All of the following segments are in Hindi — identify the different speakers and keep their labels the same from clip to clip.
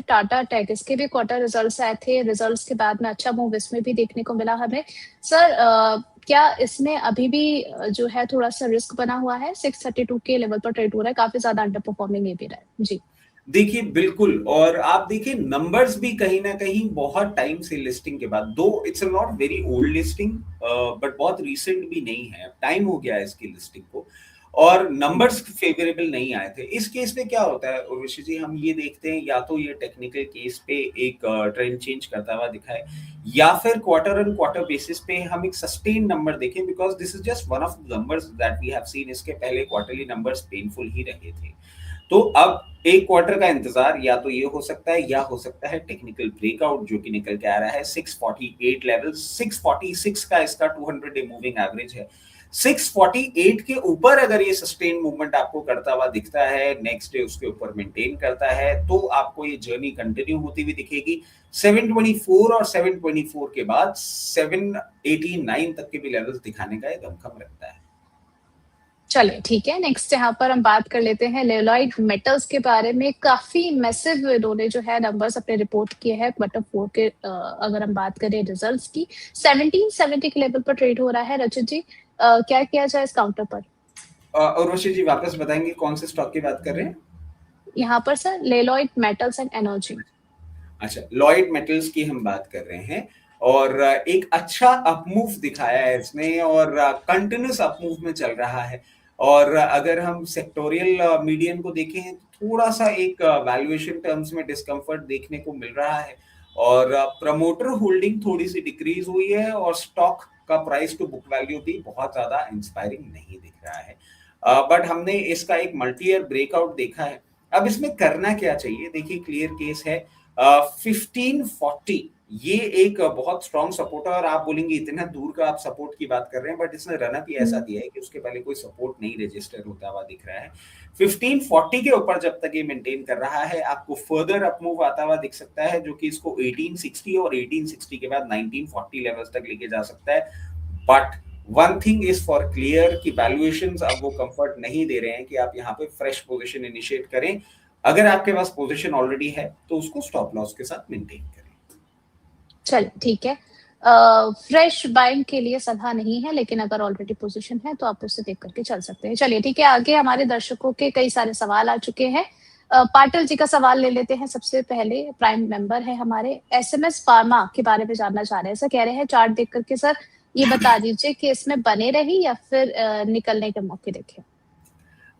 Speaker 1: टाटा टेक, इसके भी क्वार्टर रिजल्ट्स आए थे, रिजल्ट्स के बाद में अच्छा मूव इसमें भी देखने को मिला हमें। सर क्या इसमें अभी भी जो है थोड़ा सा रिस्क बना हुआ है? 632 के लेवल पर ट्रेड हो रहा है, काफी ज्यादा अंडर परफॉर्मिंग ये भी रहा है जी।
Speaker 2: देखिए बिल्कुल, और आप देखिए नंबर्स भी कहीं ना कहीं बहुत टाइम से लिस्टिंग के बाद, दो it's not very old listing but बहुत रिसेंट भी नहीं है, टाइम हो गया है इसकी लिस्टिंग को, और नंबर्स फेवरेबल नहीं आए थे। इस केस में क्या होता है उर्वशी जी, हम ये देखते हैं या तो ये टेक्निकल केस पे एक ट्रेंड चेंज करता हुआ दिखाए, या फिर क्वार्टर ऑन क्वार्टर बेसिस पे हम एक सस्टेन नंबर देखें, because this is just one of the numbers that we have seen. इसके पहले क्वार्टरली नंबर्स पेनफुल ही रहे थे, तो अब एक क्वार्टर का इंतजार या तो ये हो सकता है या हो सकता है टेक्निकल ब्रेकआउट जो कि निकल के आ रहा है 648 लेवल, 646 का इसका 200 डे मूविंग एवरेज है। 648 के ऊपर अगर ये सस्टेन मूवमेंट आपको करता हुआ दिखता है, नेक्स्ट डे उसके ऊपर मेंटेन करता है, तो आपको ये जर्नी कंटिन्यू होती हुई दिखेगी। 724 और 724 के बाद 789 तक के भी लेवल्स दिखाने का ये दमखम रखता है।
Speaker 1: चलिए ठीक है, नेक्स्ट यहाँ पर हम बात कर लेते हैं लेलॉयड मेटल्स के बारे में। काफी मैसिव इन्होंने जो है नंबर्स अपने रिपोर्ट किए हैं क्वार्टर 4 के। अगर हम बात करें रिजल्ट्स की, 1770 के लेवल पर ट्रेड हो रहा है। रचित जी क्या किया जाए इस काउंटर पर?
Speaker 2: उर्वशी जी वापस बताएंगे कौन से स्टॉक की बात कर रहे हैं?
Speaker 1: यहाँ पर सर लेलॉयड मेटल्स एंड एनर्जी।
Speaker 2: अच्छा, लॉयड मेटल्स की हम बात कर रहे हैं, और एक अच्छा अपमूव दिखाया है इसने, और कंटिन्यूस अपमूव में चल रहा है। और अगर हम सेक्टोरियल मीडियन को देखें, थोड़ा सा एक वैल्यूएशन टर्म्स में डिस्कम्फर्ट देखने को मिल रहा है, और प्रमोटर होल्डिंग थोड़ी सी डिक्रीज हुई है, और स्टॉक का प्राइस टू बुक वैल्यू भी बहुत ज्यादा इंस्पायरिंग नहीं दिख रहा है। बट हमने इसका एक मल्टी ईयर ब्रेकआउट देखा है। अब इसमें करना क्या चाहिए, देखिए क्लियर केस है 1540 ये एक बहुत स्ट्रॉन्ग सपोर्ट है, और आप बोलेंगे इतना दूर का आप सपोर्ट की बात कर रहे हैं, बट इसने रनअप ही ऐसा दिया है कि उसके पहले कोई सपोर्ट नहीं रजिस्टर होता हुआ दिख रहा है। 1540 के ऊपर जब तक ये मेंटेन कर रहा है, आपको फर्दर अपमूव आता हुआ दिख सकता है, जो कि इसको 1860 और 1860 के बाद 1940 लेवल्स तक लेके जा सकता है। But one thing is for clear कि वैल्यूएशंस अब वो कंफर्ट नहीं दे रहे हैं कि आप यहाँ पे फ्रेश पोजीशन इनिशिएट करें। अगर आपके पास पोजीशन ऑलरेडी है तो उसको स्टॉप लॉस के साथ मेंटेन करें।
Speaker 1: चलिए ठीक है, फ्रेश बाइंग के लिए सलाह नहीं है, लेकिन अगर ऑलरेडी पोजीशन है तो आप उसे देख करके चल सकते हैं। चलिए ठीक है, आगे हमारे दर्शकों के कई सारे सवाल आ चुके हैं। पाटिल जी का सवाल ले लेते हैं सबसे पहले, प्राइम मेंबर है हमारे। एसएमएस फार्मा के बारे में जानना चाह रहे हैं। सर कह रहे हैं चार्ट देख करके सर ये बता दीजिए कि इसमें बने रही या फिर निकलने के मौके देखे?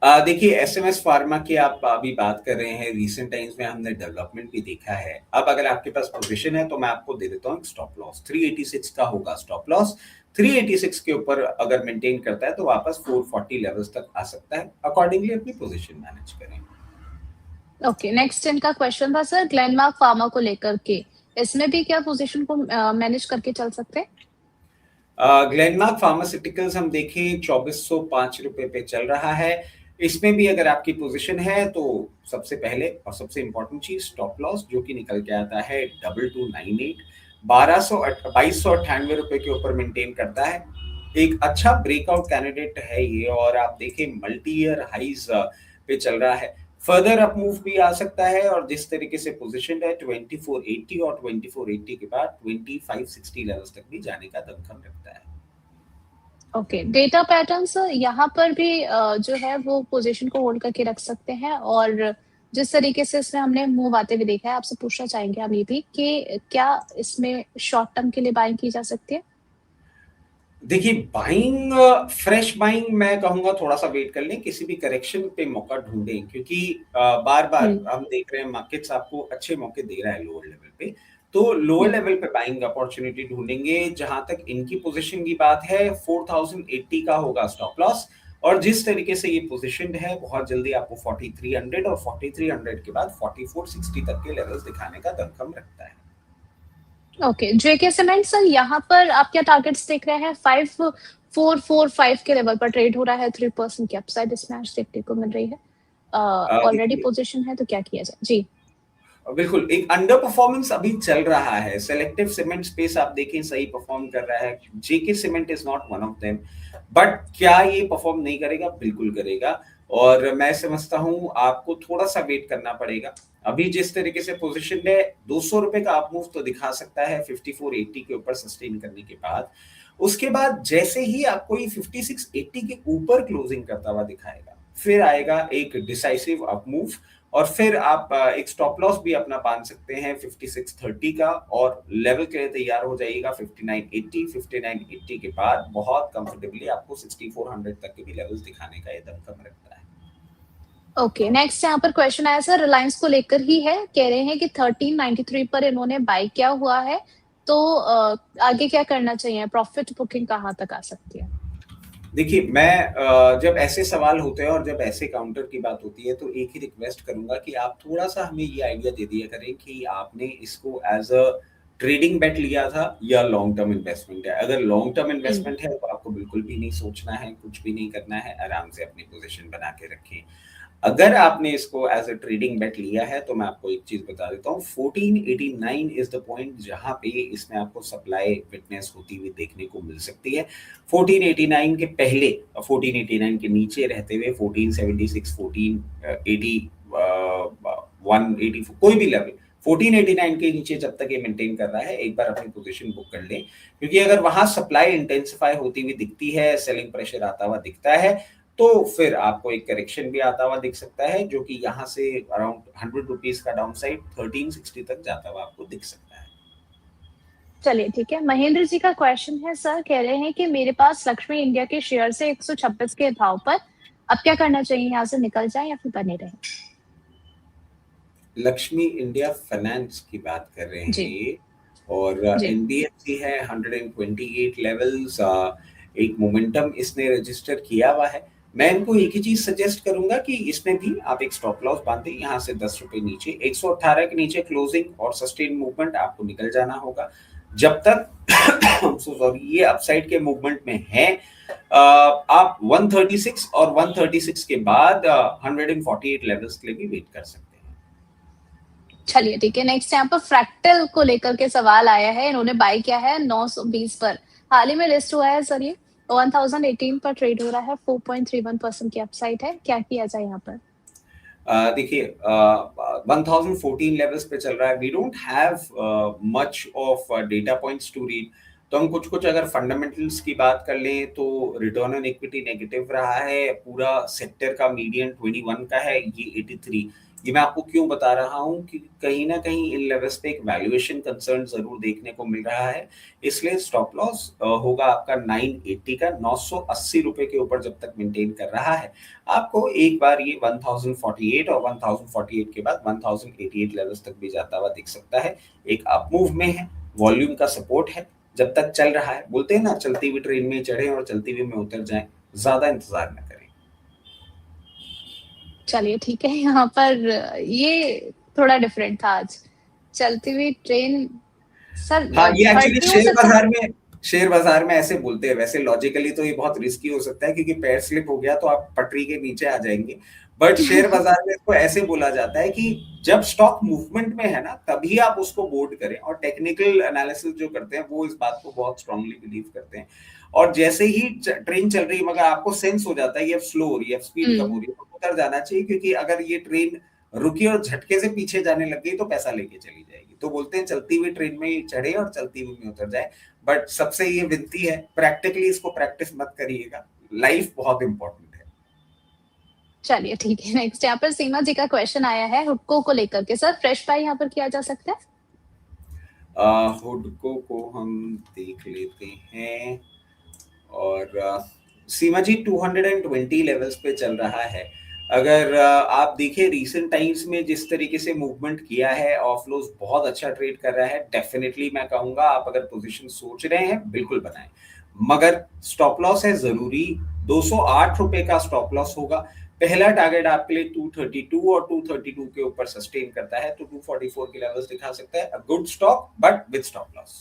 Speaker 2: देखिए एसएमएस फार्मा की आप अभी बात कर रहे हैं, रिसेंट टाइम्स में हमने डेवलपमेंट भी देखा है। अब अगर आपके पास पोजीशन है तो मैं आपको दे देता हूँ स्टॉप लॉस 386 का होगा। स्टॉप लॉस 386 के ऊपर अगर मेंटेन करता है तो वापस 440 लेवल्स तक आ सकता है। अकॉर्डिंगली अपनी पोजीशन मैनेज करें।
Speaker 1: ओके, नेक्स्ट इनका क्वेश्चन था सर ग्लेनमार्क फार्मा को लेकर के, इसमें भी क्या पोजीशन को मैनेज करके चल सकते हैं?
Speaker 2: ग्लेनमार्क फार्मास्यूटिकल्स हम देखें 2405 रुपए पे चल रहा है। इसमें भी अगर आपकी पोजीशन है तो सबसे पहले और सबसे इंपॉर्टेंट चीज स्टॉप लॉस जो कि निकल के आता है 2298, 2298 रुपए के ऊपर मेंटेन करता है। एक अच्छा ब्रेकआउट कैंडिडेट है ये, और आप देखें मल्टी ईयर हाइज पे चल रहा है। फर्दर अप मूव भी आ सकता है, और जिस तरीके से पोजीशन है 2480 और 2480 के बाद 2560 लेवल्स तक भी जाने का दमखम रखता है।
Speaker 1: ओके, डेटा पैटर्न सर यहाँ पर भी जो है वो पोजीशन को होल्ड करके रख सकते हैं, और जिस तरीके से इसमें हमने मूव आते हुए देखा है, आपसे पूछना चाहेंगे हम ये भी कि क्या इसमें शॉर्ट टर्म के लिए बाइंग की जा सकती है?
Speaker 2: देखिए बाइंग, फ्रेश बाइंग मैं कहूंगा थोड़ा सा वेट कर लें, किसी भी करेक्शन पे मौका ढूंढें, क्योंकि बार बार हम देख रहे हैं मार्केट्स आपको अच्छे मौके दे रहा है लोअर लेवल पे, तो लोअर लेवल पे बाइंग अपॉर्चुनिटी ढूंढेंगे। जहां तक इनकी पोजीशन की बात है 4080 का होगा स्टॉप लॉस, और जिस तरीके से ये पोजीशनड है बहुत जल्दी आपको 4300 और 4300 के बाद 4460 तक के लेवल्स दिखाने का दमखम रखता है।
Speaker 1: ओके, जेके सीमेंट सर यहाँ पर आप क्या टारगेट्स देख रहे हैं? 5445 के लेवल पर ट्रेड हो रहा है, 3% की अपसाइड इसमें आज देखने को मिल रही है। ऑलरेडी पोजीशन है तो क्या किया जाए जी?
Speaker 2: बिल्कुल, एक अंडर परफॉर्मेंस अभी चल रहा है। सेलेक्टिव सीमेंट स्पेस आप देखें सही परफॉर्म कर रहा है, JK cement is not one of them, but क्या ये परफॉर्म नहीं करेगा? बिल्कुल करेगा, और मैं समझता हूं आपको थोड़ा सा वेट करना पड़ेगा। अभी जिस तरीके से पोजीशन है, 200 रुपए का अप मूव तो दिखा सकता है 5480 के ऊपर सस्टेन करने के बाद। उसके बाद जैसे ही आपको ये 5680 के ऊपर क्लोजिंग करता हुआ दिखाएगा, फिर आएगा एक डिसाइसिव अप मूव, और फिर आप एक स्टॉप लॉस भी अपना बांध सकते हैं 5630 का, और लेवल के लिए तैयार हो जाइएगा 5980। 5980 के बाद बहुत कंफर्टेबली आपको 6400 तक के भी लेवल्स दिखाने का ये दमखम रखता है।
Speaker 1: ओके, नेक्स्ट यहाँ पर क्वेश्चन आया सर, रिलायंस को लेकर ही है। कह रहे हैं कि 1393 पर इन्होंने बाय किया हुआ है, तो आगे क्या करना चाहिए, प्रॉफिट बुकिंग कहाँ तक आ सकती है?
Speaker 2: देखिए, मैं जब ऐसे सवाल होते हैं और जब ऐसे काउंटर की बात होती है, तो एक ही रिक्वेस्ट करूंगा कि आप थोड़ा सा हमें ये आइडिया दे दिया करें कि आपने इसको एज अ ट्रेडिंग बेट लिया था या लॉन्ग टर्म इन्वेस्टमेंट है। अगर लॉन्ग टर्म इन्वेस्टमेंट है तो आपको बिल्कुल भी नहीं सोचना है, कुछ भी नहीं करना है, आराम से अपनी पोजीशन बना के रखें। अगर आपने इसको एज अ ट्रेडिंग बेट लिया है तो मैं आपको एक चीज बता देता हूँ, 1489 इज द पॉइंट जहां पे इसमें आपको सप्लाई विटनेस होती हुई देखने को मिल सकती है। 1489 के पहले, 1489 के नीचे रहते हुए 1476, 1480, 180, कोई भी लेवल 1489 के नीचे जब तक ये मेंटेन कर रहा है, एक बार अपनी पोजीशन बुक कर लें, क्योंकि अगर वहां सप्लाई इंटेंसिफाई होती हुई दिखती है, सेलिंग प्रेशर आता हुआ दिखता है, तो फिर आपको एक करेक्शन भी आता हुआ दिख सकता है, जो कि यहाँ से अराउंड 100 रुपीज का डाउन साइड 1360 तक जाता हुआ आपको दिख सकता है।
Speaker 1: चलिए ठीक है, महेंद्र जी का क्वेश्चन है सर, कह रहे हैं कि मेरे पास लक्ष्मी इंडिया के शेयर से 126 के भाव पर, अब क्या करना चाहिए, यहाँ से निकल जाए या फिर बने रहे?
Speaker 2: लक्ष्मी इंडिया फाइनेंस की बात कर रहे हैं ये, और एनबीएफसी है 128 लेवल्स, एक मोमेंटम इसने रजिस्टर किया हुआ है। मैं इनको एक ही चीज सजेस्ट करूंगा कि इसमें भी आप एक स्टॉप लॉस बांधे, यहाँ से 10 रुपए नीचे, 118 के नीचे क्लोजिंग और सस्टेन मूवमेंट आपको निकल जाना होगा। जब तक सॉरी ये अपसाइड के मूवमेंट में है, आप 136 और 136 के बाद 148 लेवल्स के लिए भी वेट कर सकते हैं।
Speaker 1: चलिए ठीक है, नेक्स्ट यहाँ पर फ्रैक्टल को लेकर के सवाल आया है, इन्होंने बाय किया है 920 पर, हाल ही में लिस्ट हुआ है सर, ये 1018 पर ट्रेड हो रहा है, 4.31% की अपसाइड है, क्या किया जाए यहाँ पर?
Speaker 2: देखिए, 1014 लेवल्स पे चल रहा है, we don't have much of data points to read, तो हम कुछ कुछ अगर फंडामेंटल्स की बात कर लें तो रिटर्न ऑन इक्विटी नेगेटिव रहा है, पूरा सेक्टर का मीडियन 21 का है, ये 83। ये मैं आपको क्यों बता रहा हूँ कि कहीं ना कहीं इन लेवल्स पे एक वैल्यूएशन कंसर्न जरूर देखने को मिल रहा है, इसलिए स्टॉप लॉस होगा आपका 980 का। 980 रुपए के ऊपर जब तक मेंटेन कर रहा है, आपको एक बार ये 1048 और 1048 के बाद 1088 लेवल्स तक भी जाता हुआ दिख सकता है। एक अप मूव में है, वॉल्यूम का सपोर्ट है, जब तक चल रहा है, बोलते हैं ना चलती हुई ट्रेन में चढ़े और चलती हुई में उतर जाएं, ज्यादा इंतजार न करें।
Speaker 1: चलिए ठीक है, यहाँ पर ये थोड़ा डिफरेंट था आज, चलती हुई ट्रेन सर।
Speaker 2: हाँ, ये एक्चुअली शेयर बाजार में ऐसे बोलते हैं, वैसे लॉजिकली तो ये बहुत रिस्की हो सकता है क्योंकि पैर स्लिप हो गया तो आप पटरी के नीचे आ जाएंगे, बट शेयर बाजार में इसको ऐसे बोला जाता है कि जब स्टॉक मूवमेंट में है ना, तभी आप उसको बोर्ड करें, और टेक्निकल एनालिसिस जो करते हैं वो इस बात को बहुत स्ट्रांगली बिलीव करते हैं, और जैसे ही ट्रेन चल रही है मगर आपको सेंस हो जाता है ये स्लो हो रही है, स्पीड कम हो रही है, तो उतर जाना चाहिए, क्योंकि अगर ये ट्रेन रुकी और झटके से पीछे जाने लग गई तो पैसा लेके चली जाएगी। तो बोलते हैं चलती हुई ट्रेन में चढ़े और चलती हुई में उतर जाए, बट सबसे ये विनती है, प्रैक्टिकली इसको प्रैक्टिस मत करिएगा, लाइफ बहुत इंपॉर्टेंट है।
Speaker 1: चलिए ठीक है, नेक्स्ट यहाँ पर सीमा जी का क्वेश्चन आया है हुडको को लेकर के, सर फ्रेश बाय यहाँ पर किया जा सकता है?
Speaker 2: हुडको को हम देख लेते हैं, और सीमा जी 220 लेवल्स पे चल रहा है। अगर आप देखें रीसेंट टाइम्स में जिस तरीके से मूवमेंट किया है, ऑफलोस बहुत अच्छा ट्रेड कर रहा है, डेफिनेटली मैं कहूंगा आप अगर पोजीशन सोच रहे हैं बिल्कुल बनाएं, मगर स्टॉप लॉस है जरूरी, 208 रुपए का स्टॉप लॉस होगा। पहला टारगेट आपके लिए 232 और 232 के ऊपर सस्टेन करता है तो 244 के लेवल्स दिखा सकता है, a good stock but with stop loss.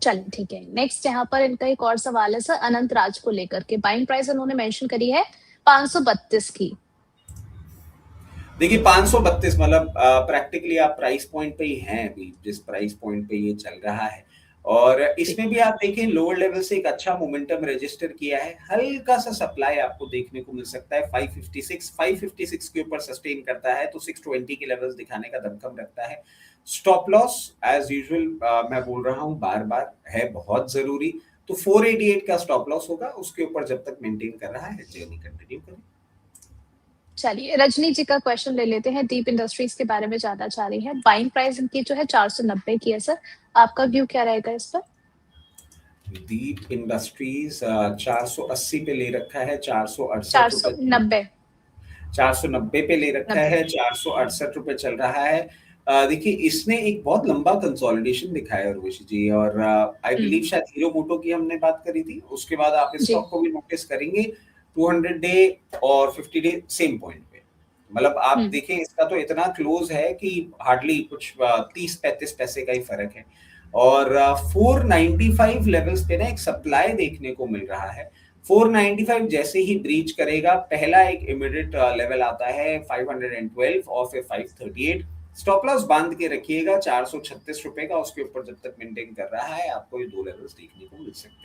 Speaker 1: चलिए ठीक है, नेक्स्ट यहाँ पर इनका एक और सवाल है सर, अनंत राज को लेकर के, बाइंग प्राइस उन्होंने मेंशन करी है 532 की।
Speaker 2: देखिए 532 मतलब प्रैक्टिकली आप प्राइस पॉइंट पे ही हैं अभी, जिस प्राइस पॉइंट पे ये चल रहा है, और
Speaker 1: जी।
Speaker 2: इसमें भी आप देखें लोअर लेवल से एक अच्छा मोमेंटम रजिस्टर किया है, हल्का सा सप्लाई आपको देखने को मिल सकता है 556 के ऊपर सस्टेन करता है तो 620 के लेवल्स दिखाने का दमखम रखता है। स्टॉप लॉस एज यूजुअल मैं बोल रहा हूँ बार बार है बहुत जरूरी, तो 488 का स्टॉप लॉस होगा, उसके ऊपर जब तक मेंटेन कर रहा है जर्नी कंटिन्यू करें।
Speaker 1: चलिए रजनी जी का क्वेश्चन ले लेते हैं, दीप इंडस्ट्रीज के बारे में जानना चाह रही है। बाइंग प्राइस इनकी जो है 490 की है सर, आपका व्यू क्या रहेगा इस पर?
Speaker 2: दीप इंडस्ट्रीज 480 पे ले रखा है, 468 रुपए
Speaker 1: 490।
Speaker 2: 490 पे ले रखा
Speaker 1: 90।
Speaker 2: है, 468 रुपए चल रहा है। देखिए इसने एक बहुत लंबा कंसोलिडेशन दिखाया है उर्वशी जी, और आई बिलीव शायद हीरो मोटो की हमने बात करी थी, उसके बाद आप इस
Speaker 1: जी।
Speaker 2: स्टॉक को भी नोटिस करेंगे 200 डे और 50 डे सेम पॉइंट पे, मतलब आप
Speaker 1: हम्म।
Speaker 2: देखें इसका तो इतना क्लोज है कि हार्डली कुछ 30-35 पैसे का ही फर्क है। और 495 लेवल्स पे ना एक सप्लाई देखने को मिल रहा है। 495 जैसे ही ब्रीच करेगा पहला एक इमीडिएट लेवल आता है 512 और फिर 538। स्टॉप लॉस बांध के रखिएगा 436 रुपए का, उसके ऊपर जब तक मेंटेन कर रहा है आपको ये दो लेवल्स देखने को मिल सकते हैं।